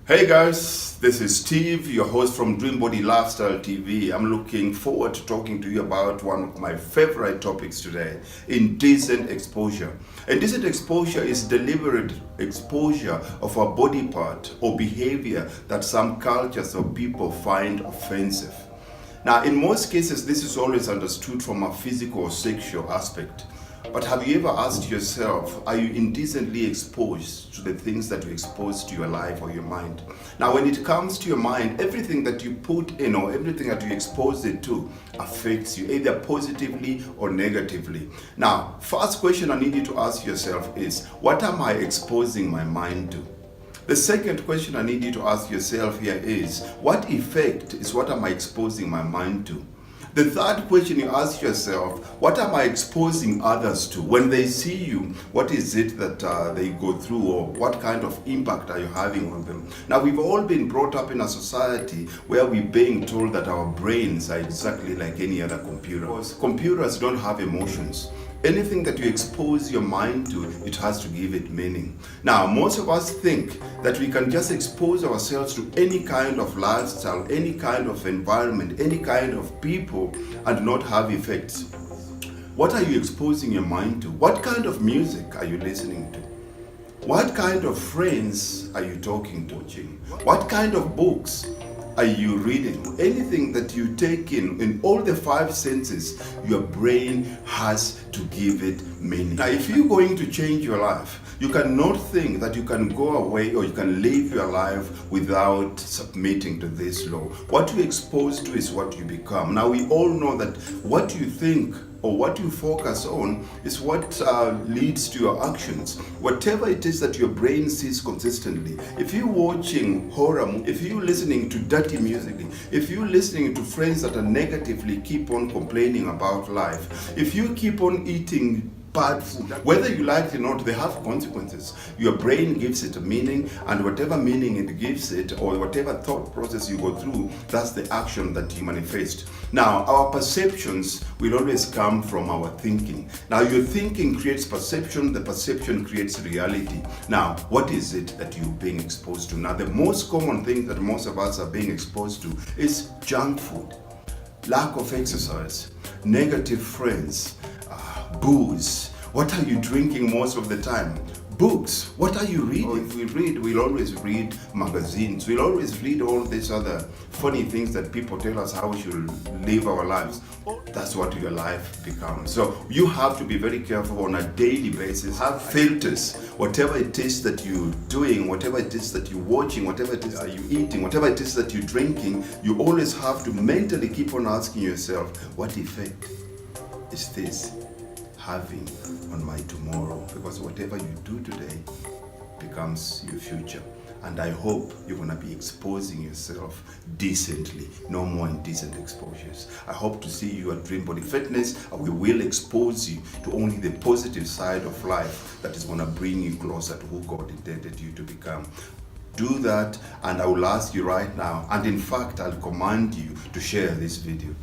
Hey guys, this is Steve, your host from Dream Body Lifestyle TV. I'm looking forward to talking to you about one of my favorite topics today, indecent exposure. Indecent exposure is deliberate exposure of a body part or behavior that some cultures or people find offensive. Now, in most cases, this is always understood from a physical or sexual aspect. But have you ever asked yourself, are you indecently exposed to the things that you expose to your life or your mind? Now, when it comes to your mind, everything that you put in or everything that you expose it to affects you, either positively or negatively. Now, first question I need you to ask yourself is, what am I exposing my mind to? The second question I need you to ask yourself here is, what effect is what am I exposing my mind to? The third question you ask yourself, what am I exposing others to? When they see you, what is it that they go through, or what kind of impact are you having on them? Now, we've all been brought up in a society where we're being told that our brains are exactly like any other computer. Because computers don't have emotions. Anything that you expose your mind to, it has to give it meaning. Now, most of us think that we can just expose ourselves to any kind of lifestyle, any kind of environment, any kind of people, and not have effects. What are you exposing your mind to? What kind of music are you listening to? What kind of friends are you talking to? What kind of books are you reading? Anything that you take in all the five senses, your brain has to give it meaning. Now, if you're going to change your life, you cannot think that you can go away or you can live your life without submitting to this law. What you expose to is what you become. Now, we all know that what you think or what you focus on is what leads to your actions. Whatever it is that your brain sees consistently. If you're watching horror, if you're listening to dirty music, if you're listening to friends that are negatively keep on complaining about life, if you keep on eating bad food, whether you like it or not, they have consequences. Your brain gives it a meaning, and whatever meaning it gives it, or whatever thought process you go through, that's the action that you manifest. Now, our perceptions will always come from our thinking. Now, your thinking creates perception, the perception creates reality. Now, what is it that you're being exposed to? Now, the most common thing that most of us are being exposed to is junk food, lack of exercise, negative friends, booze. What are you drinking most of the time? Books. What are you reading? Oh, if we read, we'll always read magazines. We'll always read all these other funny things that people tell us how we should live our lives. That's what your life becomes. So you have to be very careful on a daily basis. Have filters. Whatever it is that you're doing, whatever it is that you're watching, whatever it is that you're eating, whatever it is that you're drinking, you always have to mentally keep on asking yourself, what effect is this having on my tomorrow? Because whatever you do today becomes your future. And I hope you're going to be exposing yourself decently. No more indecent exposures. I hope to see you at Dream Body Fitness, and we will expose you to only the positive side of life that is going to bring you closer to who God intended you to become. Do that, and I will ask you right now, and in fact, I'll command you to share this video.